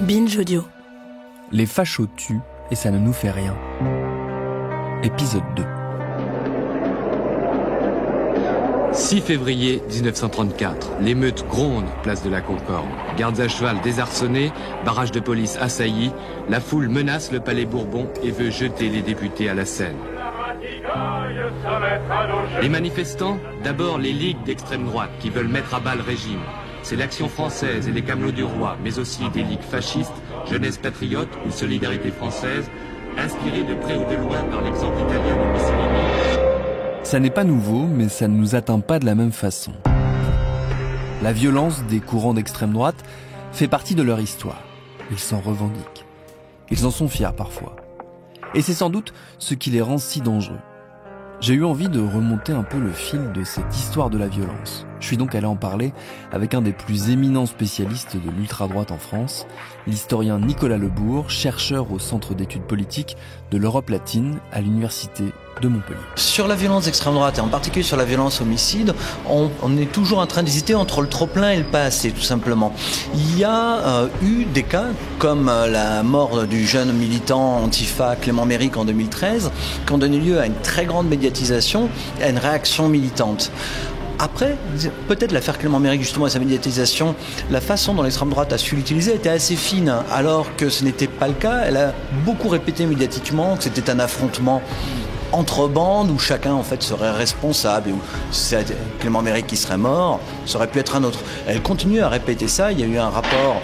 Binge Audio. Les fachos tuent et ça ne nous fait rien. Épisode 2. 6 février 1934, l'émeute gronde, place de la Concorde. Gardes à cheval désarçonnés, barrage de police assailli, la foule menace le palais Bourbon et veut jeter les députés à la Seine. Les manifestants, d'abord les ligues d'extrême droite qui veulent mettre à bas le régime. C'est l'Action française et les Camelots du Roi, mais aussi des ligues fascistes, Jeunesse patriote ou Solidarité française, inspirées de près ou de loin par l'exemple italien de Mussolini. Ça n'est pas nouveau, mais ça ne nous atteint pas de la même façon. La violence des courants d'extrême droite fait partie de leur histoire. Ils s'en revendiquent. Ils en sont fiers parfois. Et c'est sans doute ce qui les rend si dangereux. J'ai eu envie de remonter un peu le fil de cette histoire de la violence. Je suis donc allé en parler avec un des plus éminents spécialistes de l'ultra-droite en France, l'historien Nicolas Lebourg, chercheur au Centre d'études politiques de l'Europe latine à l'Université de Montpellier. Sur la violence d'extrême droite, et en particulier sur la violence homicide, on est toujours en train d'hésiter entre le trop-plein et le pas assez, tout simplement. Il y a eu des cas, comme la mort du jeune militant Antifa Clément Méric en 2013, qui ont donné lieu à une très grande médiatisation et à une réaction militante. Après, peut-être l'affaire Clément Méric justement et sa médiatisation, la façon dont l'extrême droite a su l'utiliser était assez fine, alors que ce n'était pas le cas. Elle a beaucoup répété médiatiquement que c'était un affrontement entre bandes où chacun en fait serait responsable et où c'est Clément Méric qui serait mort, ça aurait pu être un autre. Elle continue à répéter ça. Il y a eu un rapport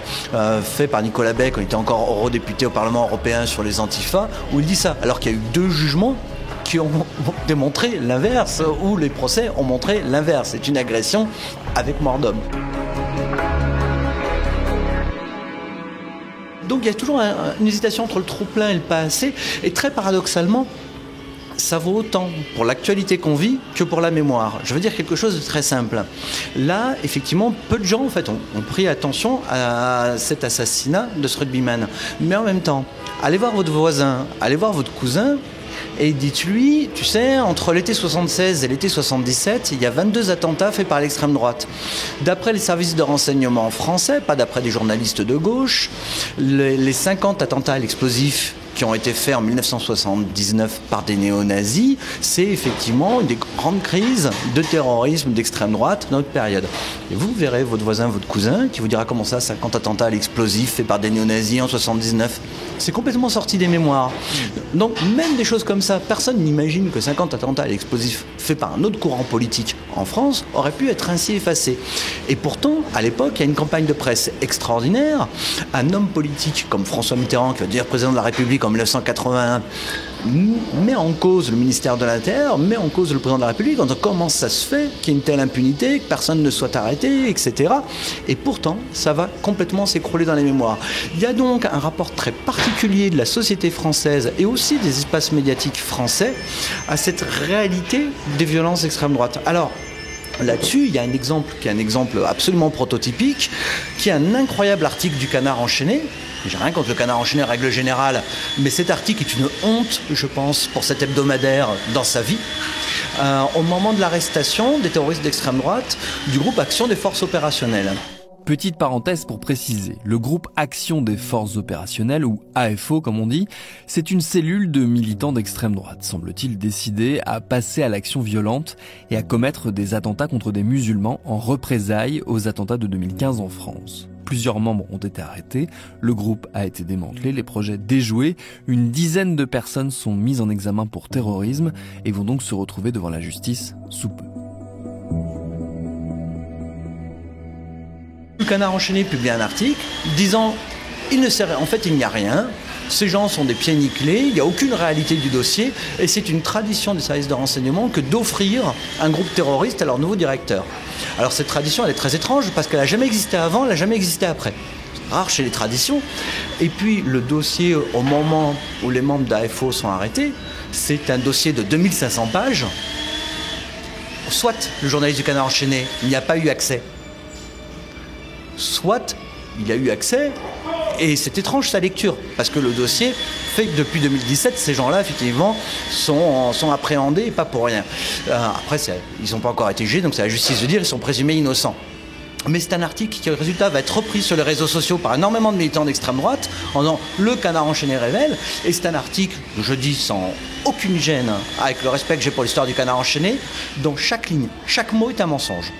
fait par Nicolas Beck, quand il était encore eurodéputé au Parlement européen sur les Antifa, où il dit ça, alors qu'il y a eu 2 jugements qui ont démontré l'inverse, où les procès ont montré l'inverse. C'est une agression avec mort d'homme. Donc il y a toujours une hésitation entre le trop-plein et le pas assez, et très paradoxalement, ça vaut autant pour l'actualité qu'on vit que pour la mémoire. Je veux dire quelque chose de très simple. Là, effectivement, peu de gens en fait, ont pris attention à cet assassinat de ce rugbyman. Mais en même temps, allez voir votre voisin, allez voir votre cousin, et dites-lui, tu sais, entre l'été 76 et l'été 77, il y a 22 attentats faits par l'extrême droite. D'après les services de renseignement français, pas d'après des journalistes de gauche, les 50 attentats à l'explosif qui ont été faits en 1979 par des néo-nazis, c'est effectivement une des grandes crises de terrorisme d'extrême droite dans notre période. Et vous verrez votre voisin, votre cousin, qui vous dira comment ça, 50 attentats à l'explosif faits par des néo-nazis en 79. C'est complètement sorti des mémoires. Donc même des choses comme ça, personne n'imagine que 50 attentats à l'explosif faits par un autre courant politique en France auraient pu être ainsi effacés. Et pourtant, à l'époque, il y a une campagne de presse extraordinaire. Un homme politique comme François Mitterrand, qui va devenir président de la République en 1981, met en cause le ministère de l'Intérieur, met en cause le président de la République, en disant comment ça se fait qu'il y ait une telle impunité, que personne ne soit arrêté, etc. Et pourtant, ça va complètement s'écrouler dans les mémoires. Il y a donc un rapport très particulier de la société française et aussi des espaces médiatiques français à cette réalité des violences d'extrême droite. Alors, là-dessus, il y a un exemple qui est un exemple absolument prototypique, qui est un incroyable article du Canard enchaîné. J'ai rien contre le Canard enchaîné, règle générale, mais cet article est une honte, je pense, pour cet hebdomadaire dans sa vie. Au moment de l'arrestation des terroristes d'extrême droite du groupe Action des Forces Opérationnelles. Petite parenthèse pour préciser, le groupe Action des Forces Opérationnelles, ou AFO comme on dit, c'est une cellule de militants d'extrême droite, semble-t-il décidés à passer à l'action violente et à commettre des attentats contre des musulmans en représailles aux attentats de 2015 en France. Plusieurs membres ont été arrêtés, le groupe a été démantelé, les projets déjoués, une dizaine de personnes sont mises en examen pour terrorisme et vont donc se retrouver devant la justice sous peu. Le Canard enchaîné publie un article disant il n'y a rien, ces gens sont des pieds nickelés, il n'y a aucune réalité du dossier et c'est une tradition des services de renseignement que d'offrir un groupe terroriste à leur nouveau directeur. Alors cette tradition elle est très étrange parce qu'elle n'a jamais existé avant, elle n'a jamais existé après. C'est rare chez les traditions. Et puis le dossier au moment où les membres d'AFO sont arrêtés, c'est un dossier de 2500 pages. Soit le journaliste du Canard enchaîné n'y a pas eu accès, soit il a eu accès et c'est étrange sa lecture parce que le dossier fait que depuis 2017 ces gens-là effectivement sont appréhendés et pas pour rien. Après ils n'ont pas encore été jugés donc c'est la justice de dire ils sont présumés innocents. Mais c'est un article qui, au résultat, va être repris sur les réseaux sociaux par énormément de militants d'extrême droite en disant « Le Canard enchaîné révèle ». Et c'est un article, je dis sans aucune gêne, avec le respect que j'ai pour l'histoire du Canard enchaîné, dont chaque ligne, chaque mot est un mensonge.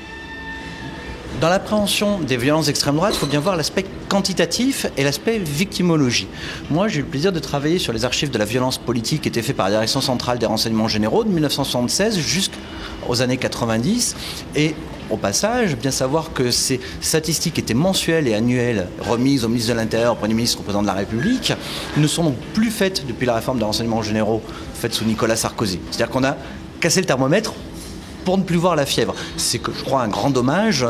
Dans l'appréhension des violences d'extrême droite, il faut bien voir l'aspect quantitatif et l'aspect victimologie. Moi, j'ai eu le plaisir de travailler sur les archives de la violence politique qui étaient faites par la Direction centrale des renseignements généraux de 1976 jusqu'aux années 90. Et au passage, bien savoir que ces statistiques étaient mensuelles et annuelles, remises au ministre de l'Intérieur, au Premier ministre, au Président de la République, ne sont donc plus faites depuis la réforme des renseignements généraux faite sous Nicolas Sarkozy. C'est-à-dire qu'on a cassé le thermomètre pour ne plus voir la fièvre. C'est, que je crois, un grand dommage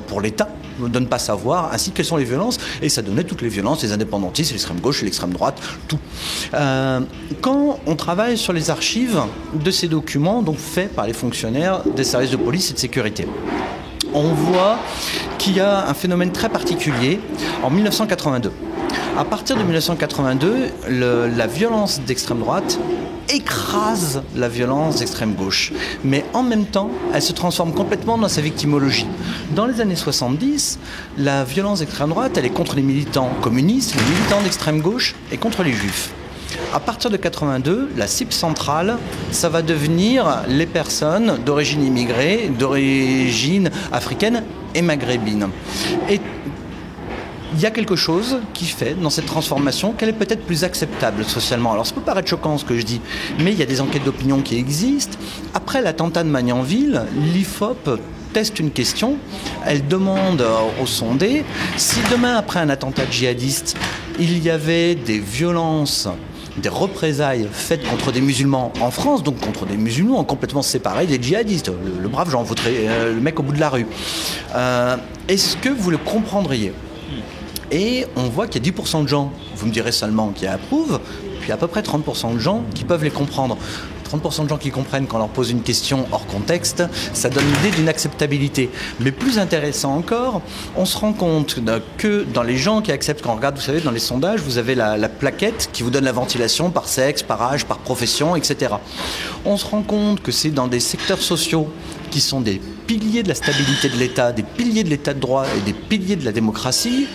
pour l'État de ne pas savoir ainsi quelles sont les violences, et ça donnait toutes les violences, les indépendantistes, l'extrême gauche et l'extrême droite, tout. Quand on travaille sur les archives de ces documents, donc faits par les fonctionnaires des services de police et de sécurité, on voit qu'il y a un phénomène très particulier en 1982. À partir de 1982, la violence d'extrême droite écrase la violence d'extrême gauche. Mais en même temps, elle se transforme complètement dans sa victimologie. Dans les années 70, la violence d'extrême droite, elle est contre les militants communistes, les militants d'extrême gauche et contre les juifs. À partir de 82, la cible centrale, ça va devenir les personnes d'origine immigrée, d'origine africaine et maghrébine. Et il y a quelque chose qui fait, dans cette transformation, qu'elle est peut-être plus acceptable socialement. Alors, ça peut paraître choquant ce que je dis, mais il y a des enquêtes d'opinion qui existent. Après l'attentat de Magnanville, l'IFOP teste une question. Elle demande aux sondés si demain, après un attentat djihadiste, il y avait des violences, des représailles faites contre des musulmans en France, donc contre des musulmans complètement séparés des djihadistes, le brave Jean Vautray, le mec au bout de la rue. Est-ce que vous le comprendriez ? Et on voit qu'il y a 10% de gens, vous me direz seulement, qui approuvent, puis à peu près 30% de gens qui peuvent les comprendre. 30% de gens qui comprennent quand on leur pose une question hors contexte, ça donne l'idée d'une acceptabilité. Mais plus intéressant encore, on se rend compte que dans les gens qui acceptent, quand on regarde, vous savez, dans les sondages, vous avez la plaquette qui vous donne la ventilation par sexe, par âge, par profession, etc. On se rend compte que c'est dans des secteurs sociaux qui sont des piliers de la stabilité de l'État, des piliers de l'État de droit et des piliers de la démocratie,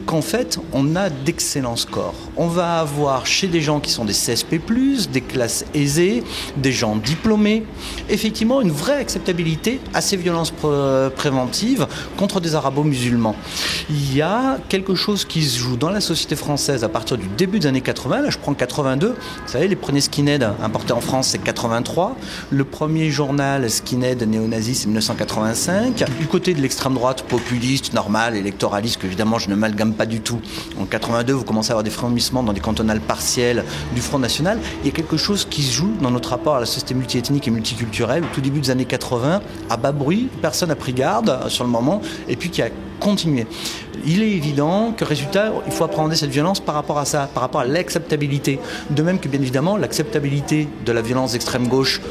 qu'en fait, on a d'excellents scores. On va avoir chez des gens qui sont des CSP+, des classes aisées, des gens diplômés, effectivement une vraie acceptabilité à ces violences préventives contre des arabo-musulmans. Il y a quelque chose qui se joue dans la société française à partir du début des années 80. Là, je prends 82. Vous savez, les premiers skinheads importés en France, c'est 83. Le premier journal skinhead néo-nazi, c'est 1985. Du côté de l'extrême droite populiste, normale, électoraliste, que évidemment je ne m'amalgame pas du tout. En 82, vous commencez à avoir des frémissements dans des cantonales partielles du Front National. Il y a quelque chose qui se joue dans notre rapport à la société multiethnique et multiculturelle. Au tout début des années 80, à bas bruit, personne n'a pris garde sur le moment, et puis qui a continué. Il est évident que, résultat, il faut appréhender cette violence par rapport à ça, par rapport à l'acceptabilité. De même que, bien évidemment, l'acceptabilité de la violence d'extrême gauche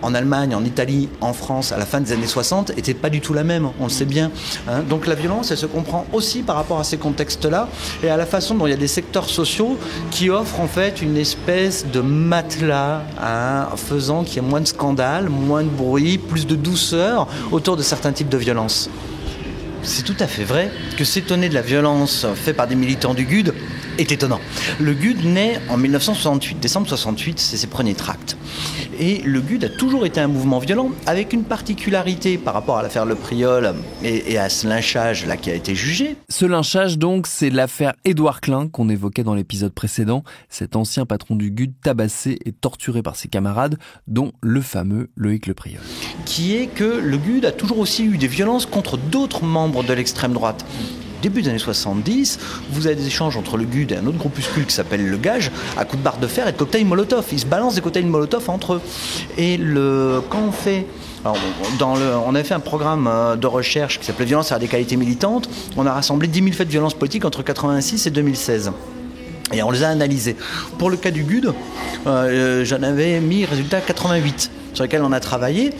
en Allemagne, en Italie, en France, à la fin des années 60, n'était pas du tout la même, on le sait bien. Donc la violence, elle se comprend aussi par rapport à ces contextes-là et à la façon dont il y a des secteurs sociaux qui offrent en fait une espèce de matelas, faisant qu'il y ait moins de scandales, moins de bruit, plus de douceur autour de certains types de violences. C'est tout à fait vrai que s'étonner de la violence faite par des militants du GUD est étonnant. Le GUD naît en 1968, décembre 68, c'est ses premiers tracts. Et le GUD a toujours été un mouvement violent, avec une particularité par rapport à l'affaire Le Priol et à ce lynchage là qui a été jugé. Ce lynchage donc, c'est l'affaire Édouard Klein qu'on évoquait dans l'épisode précédent, cet ancien patron du GUD tabassé et torturé par ses camarades, dont le fameux Loïc Le Priol. Qui est que le GUD a toujours aussi eu des violences contre d'autres membres de l'extrême droite. Début des années 70, vous avez des échanges entre le GUD et un autre groupuscule qui s'appelle le Gage, à coups de barre de fer et de cocktails Molotov. Ils se balancent des cocktails Molotov entre eux. Et quand on fait... Alors, on avait fait un programme de recherche qui s'appelait Violence et radicalité militante. On a rassemblé 10 000 faits de violence politique entre 86 et 2016. Et on les a analysés. Pour le cas du GUD, j'en avais mis résultat 88 sur lesquels on a travaillé.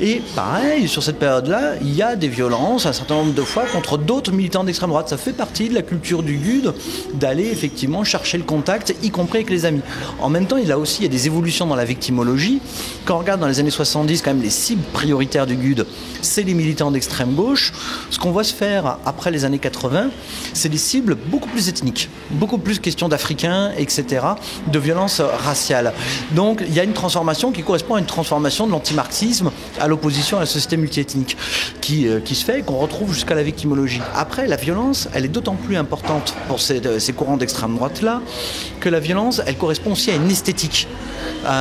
Et pareil, sur cette période-là, il y a des violences un certain nombre de fois contre d'autres militants d'extrême droite. Ça fait partie de la culture du GUD d'aller effectivement chercher le contact, y compris avec les amis. En même temps, il y a des évolutions dans la victimologie. Quand on regarde dans les années 70, quand même, les cibles prioritaires du GUD, c'est les militants d'extrême gauche. Ce qu'on voit se faire après les années 80, c'est des cibles beaucoup plus ethniques, beaucoup plus question d'Africains, etc., de violence raciale. Donc il y a une transformation qui correspond à une transformation de l'antimarxisme à l'opposition à la société multiethnique qui se fait et qu'on retrouve jusqu'à la victimologie. Après, la violence, elle est d'autant plus importante pour ces courants d'extrême droite-là que la violence, elle correspond aussi à une esthétique.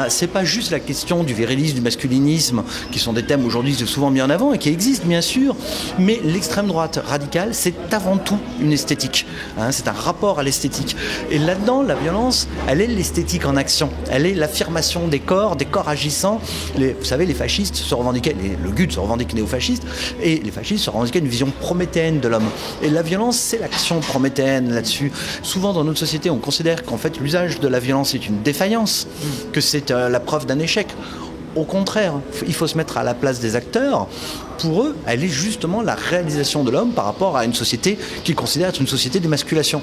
C'est pas juste la question du virilisme, du masculinisme, qui sont des thèmes aujourd'hui souvent mis en avant et qui existent bien sûr, mais l'extrême droite radicale, c'est avant tout une esthétique. C'est un rapport à l'esthétique. Et là-dedans, la violence, elle est l'esthétique en action. Elle est l'affirmation des corps agissants. Vous savez, les fascistes se revendiquaient, le GUD se revendique néo-fasciste, et les fascistes se revendiquaient une vision prométhéenne de l'homme. Et la violence, c'est l'action prométhéenne là-dessus. Souvent, dans notre société, on considère qu'en fait, l'usage de la violence est une défaillance, que c'est la preuve d'un échec. Au contraire, il faut se mettre à la place des acteurs. Pour eux, elle est justement la réalisation de l'homme par rapport à une société qu'ils considèrent être une société d'émasculation.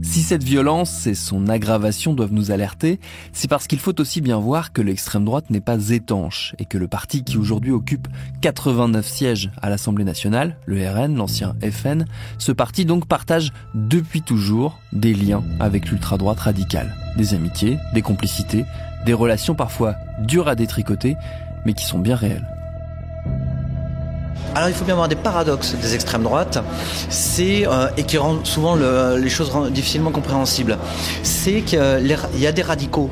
Si cette violence et son aggravation doivent nous alerter, c'est parce qu'il faut aussi bien voir que l'extrême droite n'est pas étanche et que le parti qui aujourd'hui occupe 89 sièges à l'Assemblée nationale, le RN, l'ancien FN, ce parti donc partage depuis toujours des liens avec l'ultra-droite radicale. Des amitiés, des complicités, des relations parfois dures à détricoter, mais qui sont bien réelles. Alors il faut bien voir des paradoxes des extrêmes droites, et qui rendent souvent les choses difficilement compréhensibles. C'est qu'il y a des radicaux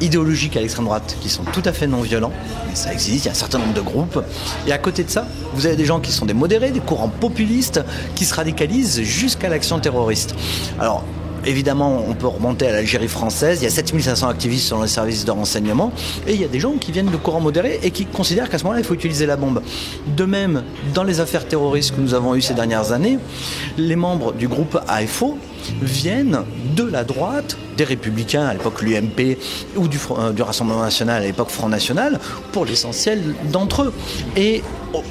idéologiques à l'extrême droite qui sont tout à fait non violents, mais ça existe, il y a un certain nombre de groupes. Et à côté de ça, vous avez des gens qui sont des modérés, des courants populistes, qui se radicalisent jusqu'à l'action terroriste. Alors, évidemment, on peut remonter à l'Algérie française. Il y a 7500 activistes selon les services de renseignement. Et il y a des gens qui viennent de courants modérés et qui considèrent qu'à ce moment-là, il faut utiliser la bombe. De même, dans les affaires terroristes que nous avons eues ces dernières années, les membres du groupe AFO viennent de la droite, des Républicains, à l'époque l'UMP, ou du Rassemblement National, à l'époque Front National, pour l'essentiel d'entre eux. Et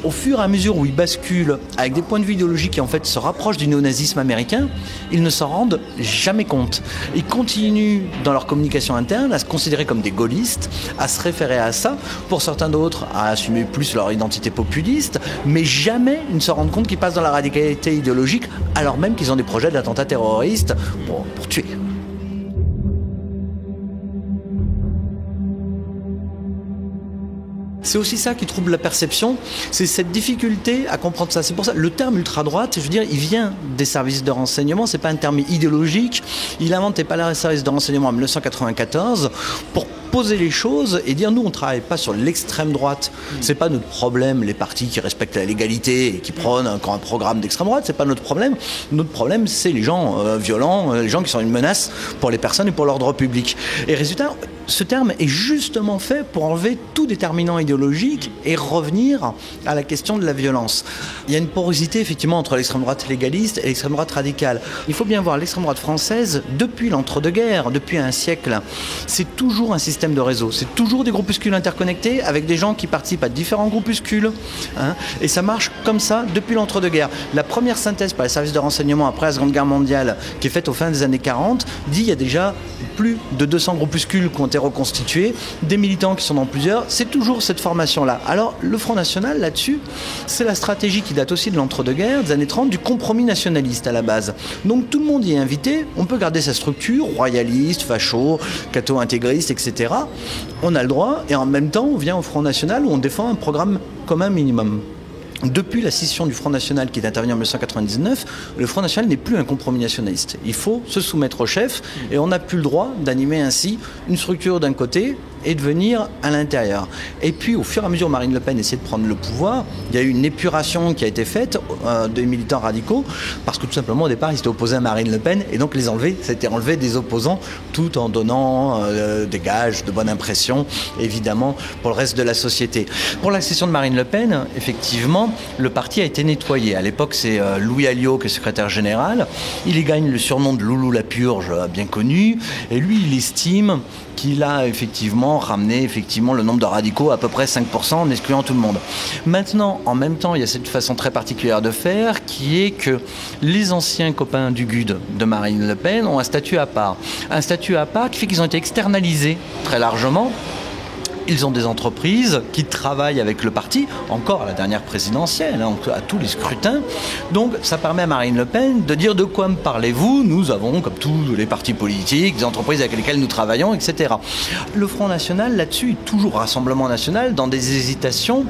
au fur et à mesure où ils basculent avec des points de vue idéologiques qui en fait se rapprochent du néonazisme américain, ils ne s'en rendent jamais compte. Ils continuent dans leur communication interne à se considérer comme des gaullistes, à se référer à ça, pour certains d'autres à assumer plus leur identité populiste, mais jamais ils ne se rendent compte qu'ils passent dans la radicalité idéologique alors même qu'ils ont des projets d'attentats terroristes pour tuer. C'est aussi ça qui trouble la perception, c'est cette difficulté à comprendre ça. C'est pour ça le terme ultra-droite, je veux dire, il vient des services de renseignement, c'est pas un terme idéologique. Il inventait pas les services de renseignement en 1994 pour poser les choses et dire nous on travaille pas sur l'extrême droite, c'est pas notre problème les partis qui respectent la légalité et qui prônent un programme d'extrême droite, c'est pas notre problème c'est les gens violents, les gens qui sont une menace pour les personnes et pour l'ordre public. Et résultat, ce terme est justement fait pour enlever tout déterminant idéologique et revenir à la question de la violence. Il y a une porosité effectivement entre l'extrême droite légaliste et l'extrême droite radicale. Il faut bien voir l'extrême droite française depuis l'entre-deux-guerres, depuis un siècle, c'est toujours un système de réseau. C'est toujours des groupuscules interconnectés avec des gens qui participent à différents groupuscules. Et ça marche comme ça depuis l'entre-deux-guerres. La première synthèse par les services de renseignement après la Seconde Guerre mondiale, qui est faite aux fins des années 40, dit qu'il y a déjà plus de 200 groupuscules qui ont été reconstitués, des militants qui sont dans plusieurs. C'est toujours cette formation-là. Alors, le Front National, là-dessus, c'est la stratégie qui date aussi de l'entre-deux-guerres, des années 30, du compromis nationaliste à la base. Donc, tout le monde y est invité. On peut garder sa structure, royaliste, facho, catho-intégriste, etc. On a le droit, et en même temps, on vient au Front National où on défend un programme commun minimum. Depuis la scission du Front National qui est intervenue en 1999, le Front National n'est plus un compromis nationaliste. Il faut se soumettre au chef et on n'a plus le droit d'animer ainsi une structure d'un côté et de venir à l'intérieur. Et puis, au fur et à mesure où Marine Le Pen essaie de prendre le pouvoir, il y a eu une épuration qui a été faite des militants radicaux, parce que tout simplement, au départ, ils s'étaient opposés à Marine Le Pen, et donc c'était enlever des opposants, tout en donnant des gages de bonne impression, évidemment, pour le reste de la société. Pour l'accession de Marine Le Pen, effectivement, le parti a été nettoyé. À l'époque, c'est Louis Alliot qui est secrétaire général. Il y gagne le surnom de Loulou la Purge, bien connu, et lui, il estime qu'il a effectivement simplement ramener effectivement le nombre de radicaux à peu près 5% en excluant tout le monde. Maintenant, en même temps, il y a cette façon très particulière de faire qui est que les anciens copains du GUD de Marine Le Pen ont un statut à part. Un statut à part qui fait qu'ils ont été externalisés très largement. Ils ont des entreprises qui travaillent avec le parti, encore à la dernière présidentielle, à tous les scrutins. Donc ça permet à Marine Le Pen de dire de quoi me parlez-vous. Nous avons, comme tous les partis politiques, des entreprises avec lesquelles nous travaillons, etc. Le Front National, là-dessus, est toujours Rassemblement National, dans des hésitations.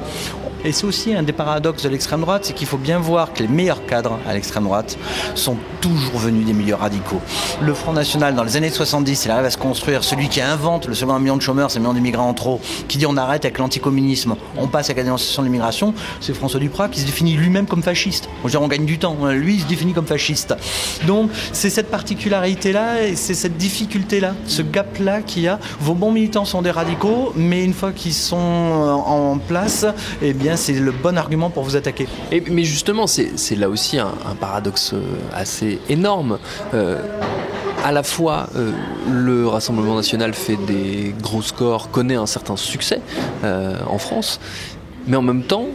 Et c'est aussi un des paradoxes de l'extrême droite, c'est qu'il faut bien voir que les meilleurs cadres à l'extrême droite sont toujours venus des milieux radicaux. Le Front National, dans les années 70, il arrive à se construire. Celui qui invente le second million de chômeurs, c'est le million d'immigrants en trop, qui dit on arrête avec l'anticommunisme, on passe avec la dénonciation de l'immigration, c'est François Duprat qui se définit lui-même comme fasciste. On dirait on gagne du temps, lui il se définit comme fasciste. Donc c'est cette particularité-là et c'est cette difficulté-là, ce gap-là qu'il y a. Vos bons militants sont des radicaux, mais une fois qu'ils sont en place, eh bien c'est le bon argument pour vous attaquer. Mais justement, c'est là aussi un paradoxe assez énorme. À la fois, le Rassemblement national fait des gros scores, connaît un certain succès en France, mais en même temps,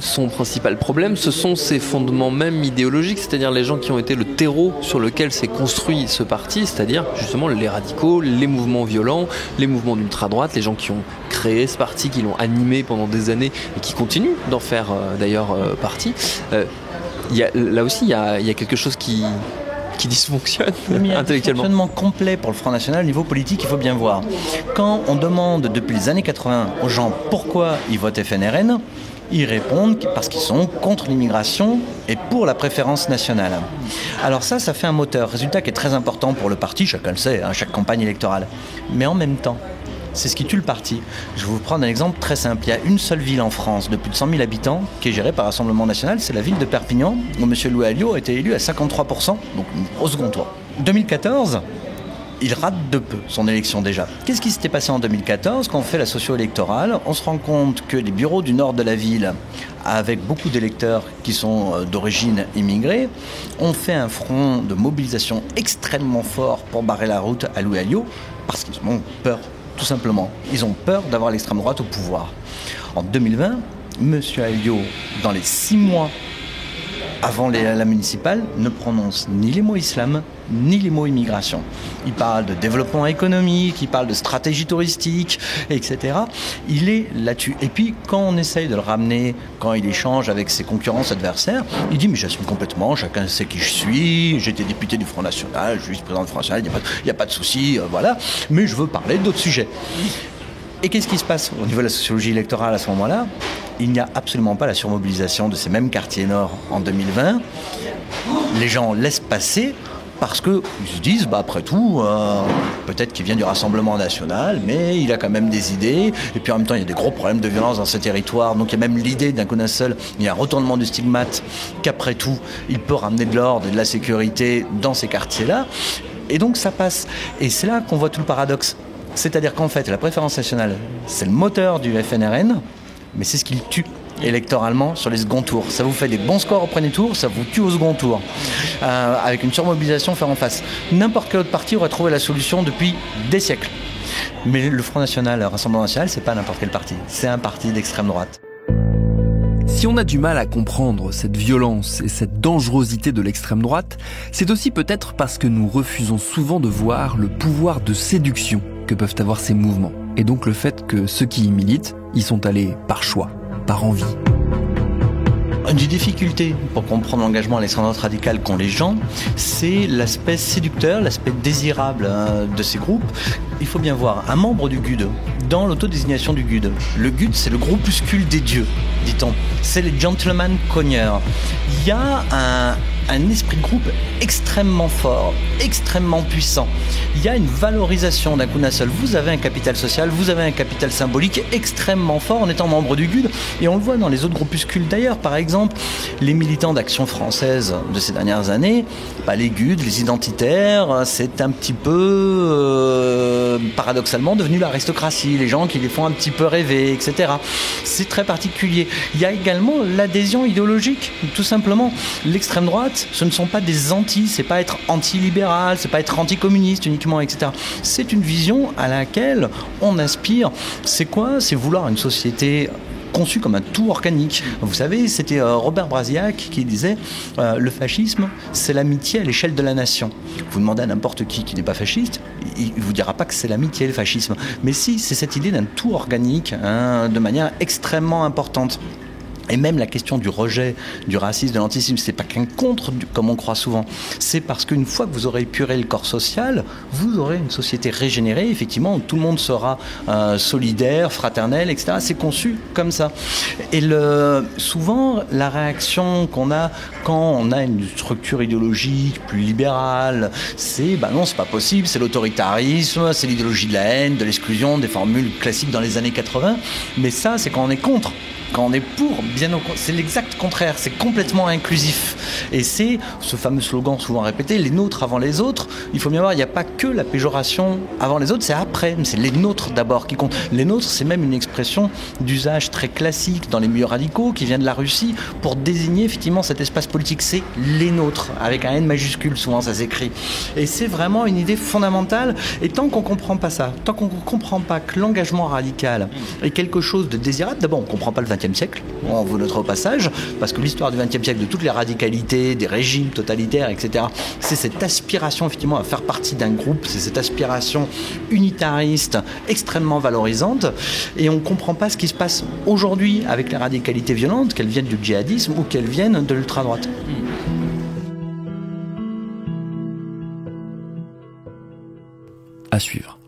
son principal problème, ce sont ses fondements même idéologiques, c'est-à-dire les gens qui ont été le terreau sur lequel s'est construit ce parti, c'est-à-dire justement les radicaux, les mouvements violents, les mouvements d'ultra-droite, les gens qui ont créé ce parti, qui l'ont animé pendant des années et qui continuent d'en faire d'ailleurs partie. Là aussi, il y a quelque chose qui dysfonctionne il y a un intellectuellement. Dysfonctionnement complet pour le Front National au niveau politique, il faut bien voir. Quand on demande depuis les années 80 aux gens pourquoi ils votent FNRN, ils répondent parce qu'ils sont contre l'immigration et pour la préférence nationale. Alors ça fait un moteur, résultat qui est très important pour le parti, chacun le sait, chaque campagne électorale. Mais en même temps, c'est ce qui tue le parti. Je vais vous prendre un exemple très simple. Il y a une seule ville en France de plus de 100 000 habitants qui est gérée par Rassemblement National, c'est la ville de Perpignan, où M. Louis Alliot a été élu à 53%, donc au second tour. 2014, il rate de peu son élection déjà. Qu'est-ce qui s'était passé en 2014 quand on fait la socio-électorale? On se rend compte que les bureaux du nord de la ville, avec beaucoup d'électeurs qui sont d'origine immigrée, ont fait un front de mobilisation extrêmement fort pour barrer la route à Louis Alliot, parce qu'ils ont peur. Tout simplement. Ils ont peur d'avoir l'extrême droite au pouvoir. En 2020, M. Alliot, dans les 6 mois avant la municipale, ne prononce ni les mots islam, ni les mots immigration. Il parle de développement économique, il parle de stratégie touristique, etc. Il est là-dessus. Et puis, quand on essaye de le ramener, quand il échange avec ses concurrents, ses adversaires, il dit, mais j'assume complètement, chacun sait qui je suis, j'étais député du Front National, je suis vice-président du Front National, il n'y a pas de souci, voilà. Mais je veux parler d'autres sujets. Et qu'est-ce qui se passe au niveau de la sociologie électorale à ce moment-là? Il n'y a absolument pas la surmobilisation de ces mêmes quartiers nord en 2020. Les gens laissent passer parce qu'ils se disent, après tout, peut-être qu'il vient du Rassemblement National, mais il a quand même des idées. Et puis en même temps, il y a des gros problèmes de violence dans ce territoire. Donc il y a même l'idée d'un coup d'un seul, il y a un retournement du stigmate, qu'après tout, il peut ramener de l'ordre et de la sécurité dans ces quartiers-là. Et donc ça passe. Et c'est là qu'on voit tout le paradoxe. C'est-à-dire qu'en fait, la préférence nationale, c'est le moteur du FNRN, mais c'est ce qui le tue électoralement sur les seconds tours. Ça vous fait des bons scores au premier tour, ça vous tue au second tour. Avec une surmobilisation faire en face. N'importe quel autre parti aurait trouvé la solution depuis des siècles. Mais le Front National, le Rassemblement National, c'est pas n'importe quel parti. C'est un parti d'extrême droite. Si on a du mal à comprendre cette violence et cette dangerosité de l'extrême droite, c'est aussi peut-être parce que nous refusons souvent de voir le pouvoir de séduction que peuvent avoir ces mouvements. Et donc le fait que ceux qui y militent, y sont allés par choix, par envie. Une des difficultés pour comprendre l'engagement à l'extrême droite radicale qu'ont les gens, c'est l'aspect séducteur, l'aspect désirable de ces groupes. Il faut bien voir, un membre du GUD, dans l'autodésignation du GUD, le GUD c'est le groupuscule des dieux, dit-on. C'est les gentlemen cogneurs. Il y a un esprit de groupe extrêmement fort, extrêmement puissant. Il y a une valorisation d'un coup d'un seul. Vous avez un capital social, vous avez un capital symbolique extrêmement fort en étant membre du GUD. Et on le voit dans les autres groupuscules d'ailleurs. Par exemple, les militants d'Action française de ces dernières années, les GUD, les identitaires, c'est un petit peu paradoxalement devenus l'aristocratie, les gens qui les font un petit peu rêver, etc. C'est très particulier. Il y a également l'adhésion idéologique, tout simplement. L'extrême droite, ce ne sont pas des antis, c'est pas être anti-libéral, c'est pas être anticommuniste uniquement, etc. C'est une vision à laquelle on aspire. C'est quoi ? C'est vouloir une société conçu comme un tout organique. Vous savez, c'était Robert Brasiac qui disait le fascisme, c'est l'amitié à l'échelle de la nation. Vous demandez à n'importe qui n'est pas fasciste, il ne vous dira pas que c'est l'amitié le fascisme. Mais si, c'est cette idée d'un tout organique, de manière extrêmement importante. Et même la question du rejet, du racisme, de l'antisémitisme, c'est pas qu'un contre, comme on croit souvent. C'est parce qu'une fois que vous aurez épuré le corps social, vous aurez une société régénérée, effectivement, où tout le monde sera solidaire, fraternel, etc. C'est conçu comme ça. Et souvent, la réaction qu'on a quand on a une structure idéologique plus libérale, c'est non, c'est pas possible, c'est l'autoritarisme, c'est l'idéologie de la haine, de l'exclusion, des formules classiques dans les années 80. Mais ça, c'est quand on est contre. Quand on est pour, c'est l'exact contraire, c'est complètement inclusif. Et c'est ce fameux slogan souvent répété, les nôtres avant les autres. Il faut bien voir, il n'y a pas que la péjoration avant les autres, c'est après, c'est les nôtres d'abord qui comptent. Les nôtres, c'est même une expression d'usage très classique dans les milieux radicaux qui vient de la Russie pour désigner effectivement cet espace politique. C'est les nôtres, avec un N majuscule, souvent ça s'écrit. Et c'est vraiment une idée fondamentale. Et tant qu'on ne comprend pas ça, tant qu'on ne comprend pas que l'engagement radical est quelque chose de désirable, d'abord on ne comprend pas le XXe siècle, on vous notera au passage, parce que l'histoire du XXe siècle, de toutes les radicalités, des régimes totalitaires, etc., c'est cette aspiration effectivement à faire partie d'un groupe, c'est cette aspiration unitariste extrêmement valorisante, et on ne comprend pas ce qui se passe aujourd'hui avec les radicalités violentes, qu'elles viennent du djihadisme ou qu'elles viennent de l'ultra-droite. À suivre.